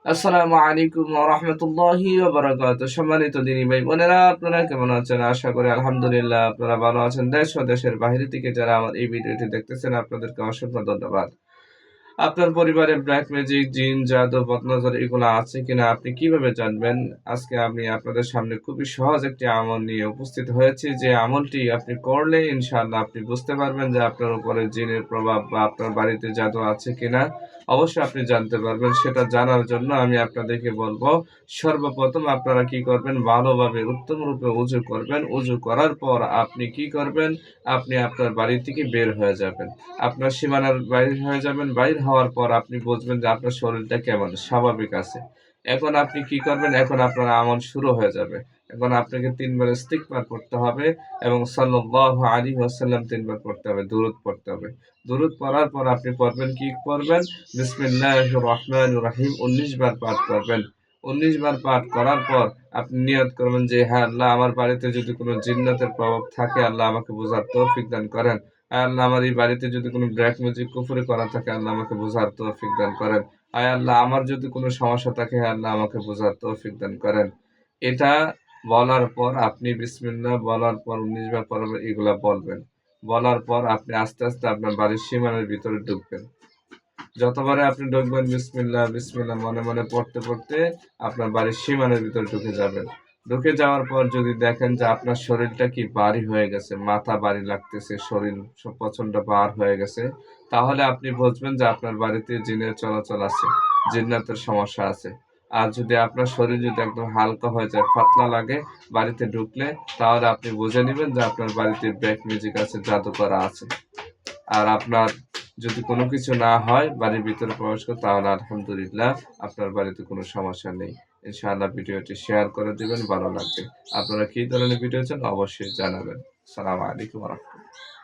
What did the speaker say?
আসসালামু আলাইকুম ওয়া রাহমাতুল্লাহি ওয়া বারাকাতুহু। সম্মানিত দিনী ভাই বোনেরা, আপনারা কেমন আছেন? আশা করি আলহামদুলিল্লাহ আপনারা ভালো আছেন। দেশ ও দেশের বাহিরে থেকে যারা আমার এই ভিডিওটি দেখতেছেন, আপনাদেরকে অসংখ্য ধন্যবাদ। আপনার পরিবারে ব্ল্যাক ম্যাজিক, জিন, জাদু, বদনজর এগুলো আছে কিনা আপনি কিভাবে জানবেন? আজকে আমি আপনাদের সামনে খুবই সহজ একটি আমল নিয়ে উপস্থিত হয়েছি, যে আমলটি আপনি করলে ইনশাআল্লাহ আপনি বুঝতে পারবেন যে আপনার উপরে জিনের প্রভাব বা আপনার বাড়িতে জাদু আছে কিনা। অবশ্যই আপনি জানতে পারবেন। সেটা জানার জন্য আমি আপনাদেরকে বলবো, সর্বপ্রথম আপনারা কি করবেন, ভালোভাবে উত্তম রূপে উযু করবেন। উযু করার পর আপনি কি করবেন, আপনি আপনার বাড়ি থেকে বের হয়ে যাবেন। আপনার সীমানার বাইর হয়ে যাবেন। বাইর হওয়ার পর আপনি বুঝবেন যে আপনার শরীরটা কেমন, স্বাভাবিক আছে। এখন আপনি কি করবেন, এখন আপনার আমল শুরু হয়ে যাবে। এখন আপনাকে ৩ বার ইস্তিগফার পড়তে হবে এবং সাল্লাল্লাহু আলাইহি ওয়াসাল্লাম ৩ বার পড়তে হবে, দুরূদ পড়তে হবে। দুরূদ পড়ার পর আপনি পড়বেন, কি পড়বেন? বিসমিল্লাহির রহমানির রহিম ১৯ বার পাঠ করবেন। ১৯ বার পাঠ করার পর আপনি নিয়ত করবেন যে, হ্যাঁ আল্লাহ, আমার বাড়িতে যদি কোনো জিন্নাতের প্রভাব থাকে, আল্লাহ আমাকে বুঝার তৌফিক দান করেন। আয় আল্লাহ, আমার এই বাড়িতে যদি কোনো ব্ল্যাক ম্যাজিক কুফরি করা থাকে, আল্লাহ আমাকে বুঝার তৌফিক দান করেন। আয় আল্লাহ, আমার যদি কোনো সমস্যা থাকে, হে আল্লাহ আমাকে বুঝার তৌফিক দান করেন। এটা বলার পর আপনি বিসমিল্লাহ বলার পর ১৯ বার পর এগুলা বলবেন। বলার পর আপনি আস্তে, আস্তে আপনার বাড়ির সীমানার ভিতরে ঢুকবেন। যতবারে আপনি ঢুকবেন বিসমিল্লাহ, বিসমিল্লাহ মনে, মনে পড়তে, পড়তে আপনার বাড়ির সীমানার ভিতরে ঢুকে যাবেন। ঢুকে যাওয়ার পর যদি দেখেন যে আপনার শরীরটা কি ভারী হয়ে গেছে, মাথা ভারী লাগতেছে, শরীর প্রচন্ড ভার হয়ে গেছে, তাহলে আপনি বুঝবেন যে আপনার বাড়িতে জিনের চলাচল আছে, জিন্নাতের সমস্যা আছে। আর যদি আপনার শরীর যদি একদম হালকা হয়ে যায়, পাতলা লাগে বাড়িতে ঢুকলে, তাহলে আপনি বুঝে নিবেন যে আপনার বাড়িতে ব্ল্যাক ম্যাজিক আছে, জাদু করা আছে। আর আপনার যদি কোনো কিছু না হয়, বাড়ির ভিতরে প্রবেশ করে, তাহলে আলহামদুলিল্লাহ আপনার বাড়িতে কোনো সমস্যা নেই। ইনশাআল্লাহ ভিডিওটি শেয়ার করে দিবেন, ভালো লাগবে। আপনারা কি ধরনের ভিডিও চান অবশ্যই জানাবেন। আসসালামু আলাইকুম ওয়া রাহমাতুল্লাহ।